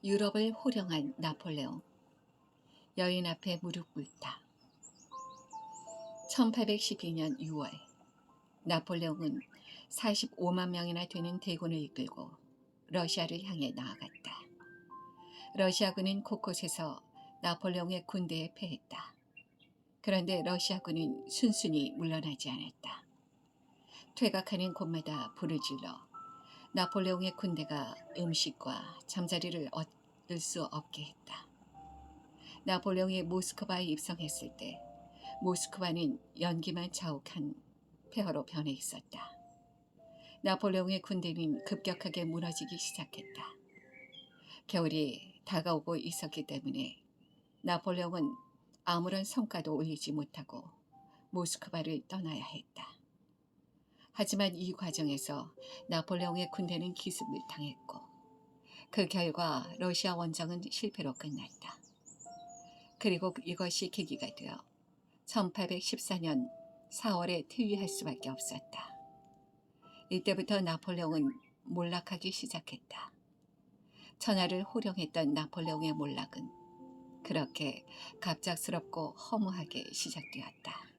유럽을 호령한 나폴레옹. 여인 앞에 무릎 꿇다. 1812년 6월 나폴레옹은 45만 명이나 되는 대군을 이끌고 러시아를 향해 나아갔다. 러시아군은 곳곳에서 나폴레옹의 군대에 패했다. 그런데 러시아군은 순순히 물러나지 않았다. 퇴각하는 곳마다 불을 질러 나폴레옹의 군대가 음식과 잠자리를 얻을 수 없게 했다. 나폴레옹이 모스크바에 입성했을 때 모스크바는 연기만 자욱한 폐허로 변해 있었다. 나폴레옹의 군대는 급격하게 무너지기 시작했다. 겨울이 다가오고 있었기 때문에 나폴레옹은 아무런 성과도 올리지 못하고 모스크바를 떠나야 했다. 하지만 이 과정에서 나폴레옹의 군대는 기습을 당했고 그 결과 러시아 원정은 실패로 끝났다. 그리고 이것이 계기가 되어 1814년 4월에 퇴위할 수밖에 없었다. 이때부터 나폴레옹은 몰락하기 시작했다. 천하를 호령했던 나폴레옹의 몰락은 그렇게 갑작스럽고 허무하게 시작되었다.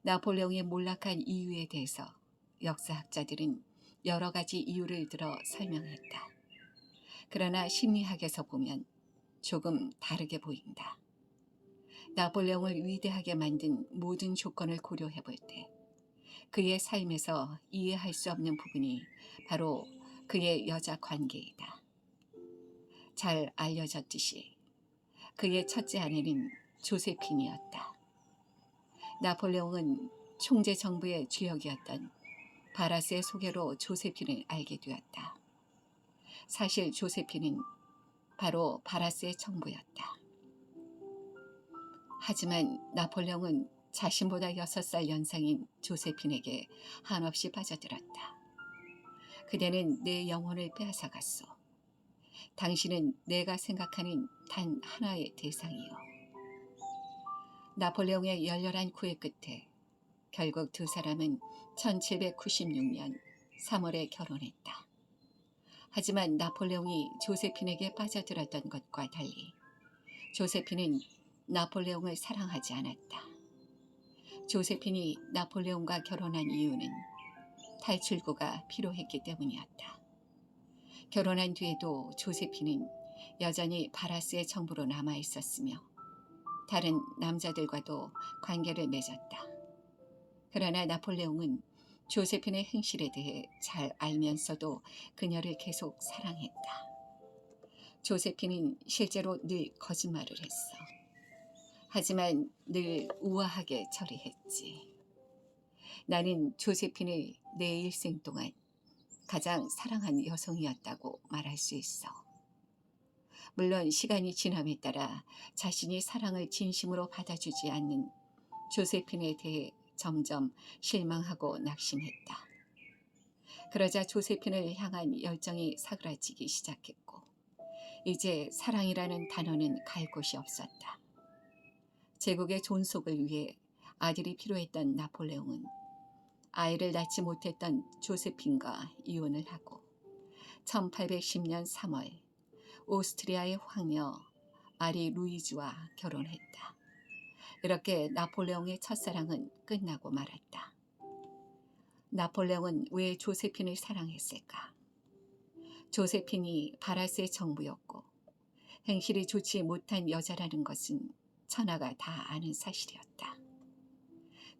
나폴레옹이 몰락한 이유에 대해서 역사학자들은 여러 가지 이유를 들어 설명했다. 그러나 심리학에서 보면 조금 다르게 보인다. 나폴레옹을 위대하게 만든 모든 조건을 고려해 볼 때 그의 삶에서 이해할 수 없는 부분이 바로 그의 여자 관계이다. 잘 알려졌듯이 그의 첫째 아내는 조세핀이었다. 나폴레옹은 총재 정부의 주역이었던 바라스의 소개로 조세핀을 알게 되었다. 사실 조세핀은 바로 바라스의 청부였다. 하지만 나폴레옹은 자신보다 6살 연상인 조세핀에게 한없이 빠져들었다. 그대는 내 영혼을 빼앗아갔소. 당신은 내가 생각하는 단 하나의 대상이요. 나폴레옹의 열렬한 구애 끝에 결국 두 사람은 1796년 3월에 결혼했다. 하지만 나폴레옹이 조세핀에게 빠져들었던 것과 달리 조세핀은 나폴레옹을 사랑하지 않았다. 조세핀이 나폴레옹과 결혼한 이유는 탈출구가 필요했기 때문이었다. 결혼한 뒤에도 조세핀은 여전히 바라스의 정부로 남아 있었으며 다른 남자들과도 관계를 맺었다. 그러나 나폴레옹은 조세핀의 행실에 대해 잘 알면서도 그녀를 계속 사랑했다. 조세핀은 실제로 늘 거짓말을 했어. 하지만 늘 우아하게 처리했지. 나는 조세핀을 내 일생 동안 가장 사랑한 여성이었다고 말할 수 있어. 물론 시간이 지남에 따라 자신이 사랑을 진심으로 받아주지 않는 조세핀에 대해 점점 실망하고 낙심했다. 그러자 조세핀을 향한 열정이 사그라지기 시작했고 이제 사랑이라는 단어는 갈 곳이 없었다. 제국의 존속을 위해 아들이 필요했던 나폴레옹은 아이를 낳지 못했던 조세핀과 이혼을 하고 1810년 3월 오스트리아의 황녀 마리 루이즈와 결혼했다. 이렇게 나폴레옹의 첫사랑은 끝나고 말았다. 나폴레옹은 왜 조세핀을 사랑했을까? 조세핀이 바라스의 정부였고 행실이 좋지 못한 여자라는 것은 천하가 다 아는 사실이었다.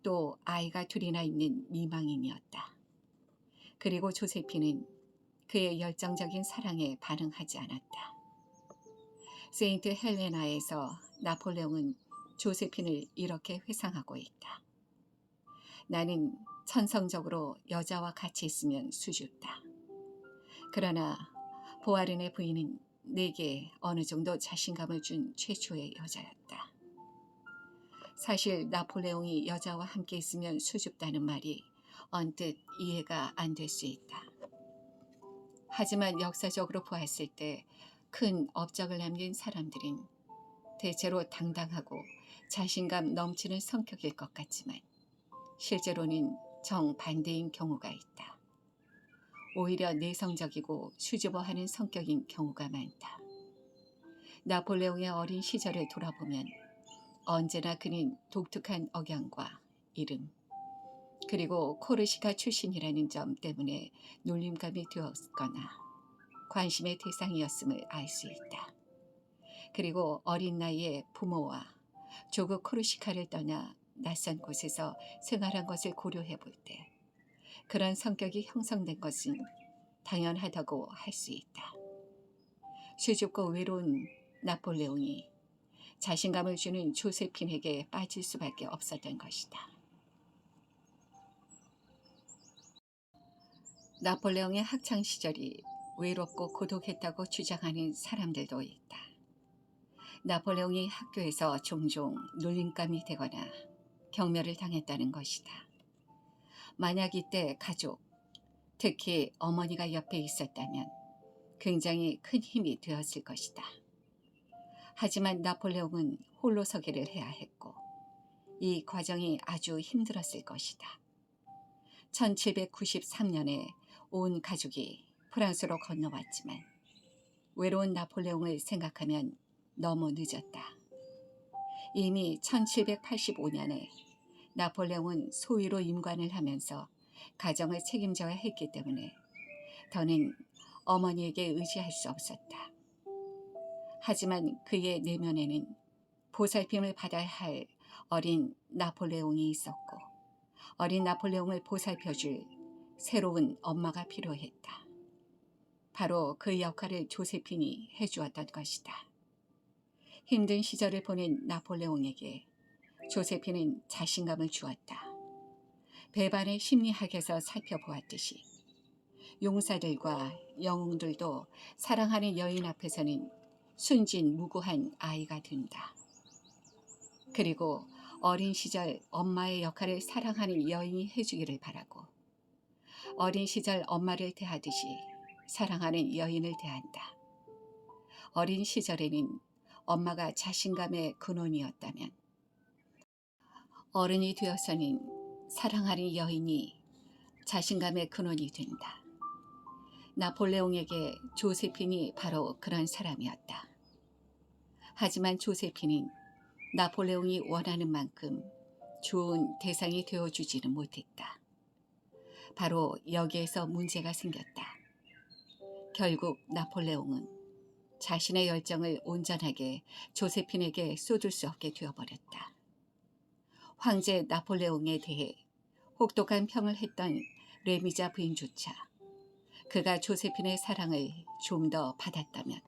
또 아이가 둘이나 있는 미망인이었다. 그리고 조세핀은 그의 열정적인 사랑에 반응하지 않았다. 세인트 헬레나에서 나폴레옹은 조세핀을 이렇게 회상하고 있다. 나는 천성적으로 여자와 같이 있으면 수줍다. 그러나 보아르네 부인은 내게 어느 정도 자신감을 준 최초의 여자였다. 사실 나폴레옹이 여자와 함께 있으면 수줍다는 말이 언뜻 이해가 안 될 수 있다. 하지만 역사적으로 보았을 때 큰 업적을 남긴 사람들은 대체로 당당하고 자신감 넘치는 성격일 것 같지만 실제로는 정반대인 경우가 있다. 오히려 내성적이고 수줍어하는 성격인 경우가 많다. 나폴레옹의 어린 시절을 돌아보면 언제나 그는 독특한 억양과 이름, 그리고 코르시카 출신이라는 점 때문에 놀림감이 되었거나 관심의 대상이었음을 알 수 있다. 그리고 어린 나이에 부모와 조국 코르시카를 떠나 낯선 곳에서 생활한 것을 고려해 볼 때 그런 성격이 형성된 것은 당연하다고 할 수 있다. 수줍고 외로운 나폴레옹이 자신감을 주는 조세핀에게 빠질 수밖에 없었던 것이다. 나폴레옹의 학창 시절이 외롭고 고독했다고 주장하는 사람들도 있다. 나폴레옹이 학교에서 종종 놀림감이 되거나 경멸을 당했다는 것이다. 만약 이때 가족, 특히 어머니가 옆에 있었다면 굉장히 큰 힘이 되었을 것이다. 하지만 나폴레옹은 홀로 서기를 해야 했고 이 과정이 아주 힘들었을 것이다. 1793년에 온 가족이 프랑스로 건너왔지만 외로운 나폴레옹을 생각하면 너무 늦었다. 이미 1785년에 나폴레옹은 소위로 임관을 하면서 가정을 책임져야 했기 때문에 더는 어머니에게 의지할 수 없었다. 하지만 그의 내면에는 보살핌을 받아야 할 어린 나폴레옹이 있었고 어린 나폴레옹을 보살펴줄 새로운 엄마가 필요했다. 바로 그 역할을 조세핀이 해주었던 것이다. 힘든 시절을 보낸 나폴레옹에게 조세핀은 자신감을 주었다. 배반의 심리학에서 살펴보았듯이 용사들과 영웅들도 사랑하는 여인 앞에서는 순진무구한 아이가 된다. 그리고 어린 시절 엄마의 역할을 사랑하는 여인이 해주기를 바라고 어린 시절 엄마를 대하듯이 사랑하는 여인을 대한다. 어린 시절에는 엄마가 자신감의 근원이었다면 어른이 되어서는 사랑하는 여인이 자신감의 근원이 된다. 나폴레옹에게 조세핀이 바로 그런 사람이었다. 하지만 조세핀은 나폴레옹이 원하는 만큼 좋은 대상이 되어주지는 못했다. 바로 여기에서 문제가 생겼다. 결국 나폴레옹은 자신의 열정을 온전하게 조세핀에게 쏟을 수 없게 되어버렸다. 황제 나폴레옹에 대해 혹독한 평을 했던 레미자 부인조차 그가 조세핀의 사랑을 좀 더 받았다면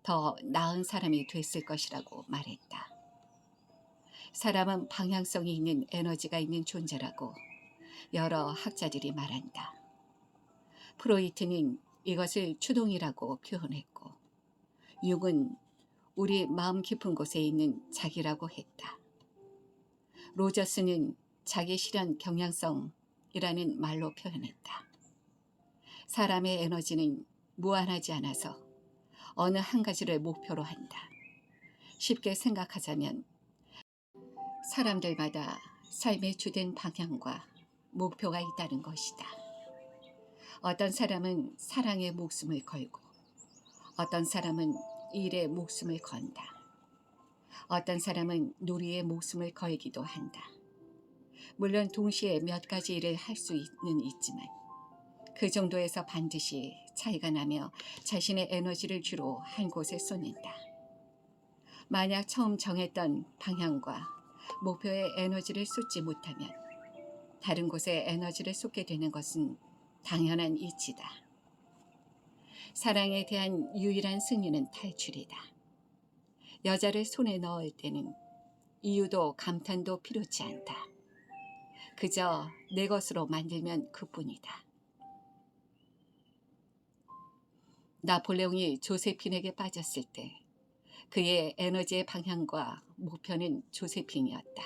더 나은 사람이 됐을 것이라고 말했다. 사람은 방향성이 있는 에너지가 있는 존재라고 여러 학자들이 말한다. 프로이트는 이것을 추동이라고 표현했고 융은 우리 마음 깊은 곳에 있는 자기라고 했다. 로저스는 자기 실현 경향성이라는 말로 표현했다. 사람의 에너지는 무한하지 않아서 어느 한 가지를 목표로 한다. 쉽게 생각하자면 사람들마다 삶의 주된 방향과 목표가 있다는 것이다. 어떤 사람은 사랑에 목숨을 걸고 어떤 사람은 일에 목숨을 건다. 어떤 사람은 놀이에 목숨을 걸기도 한다. 물론 동시에 몇 가지 일을 할 수는 있지만 그 정도에서 반드시 차이가 나며 자신의 에너지를 주로 한 곳에 쏟는다. 만약 처음 정했던 방향과 목표에 에너지를 쏟지 못하면 다른 곳에 에너지를 쏟게 되는 것은 당연한 이치다. 사랑에 대한 유일한 승리는 탈출이다. 여자를 손에 넣을 때는 이유도 감탄도 필요치 않다. 그저 내 것으로 만들면 그뿐이다. 나폴레옹이 조세핀에게 빠졌을 때 그의 에너지의 방향과 목표는 조세핀이었다.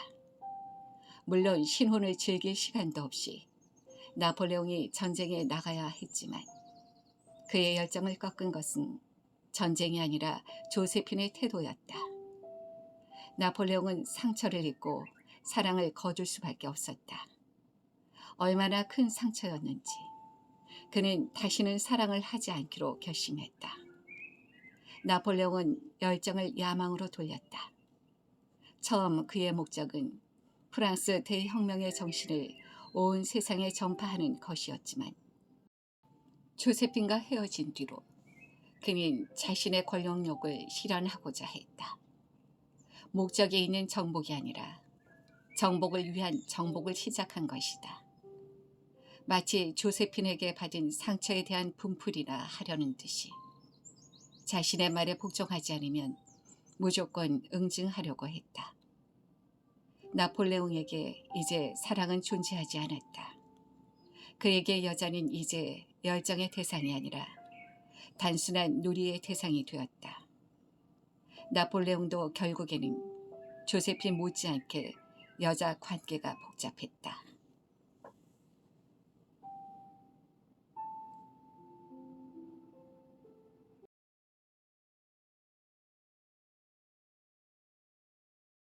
물론 신혼을 즐길 시간도 없이 나폴레옹이 전쟁에 나가야 했지만 그의 열정을 꺾은 것은 전쟁이 아니라 조세핀의 태도였다. 나폴레옹은 상처를 입고 사랑을 거둘 수밖에 없었다. 얼마나 큰 상처였는지 그는 다시는 사랑을 하지 않기로 결심했다. 나폴레옹은 열정을 야망으로 돌렸다. 처음 그의 목적은 프랑스 대혁명의 정신을 온 세상에 전파하는 것이었지만 조세핀과 헤어진 뒤로 그는 자신의 권력욕을 실현하고자 했다. 목적이 있는 정복이 아니라 정복을 위한 정복을 시작한 것이다. 마치 조세핀에게 받은 상처에 대한 분풀이나 하려는 듯이 자신의 말에 복종하지 않으면 무조건 응징하려고 했다. 나폴레옹에게 이제 사랑은 존재하지 않았다. 그에게 여자는 이제 열정의 대상이 아니라 단순한 누리의 대상이 되었다. 나폴레옹도 결국에는 조세핀 못지않게 여자 관계가 복잡했다.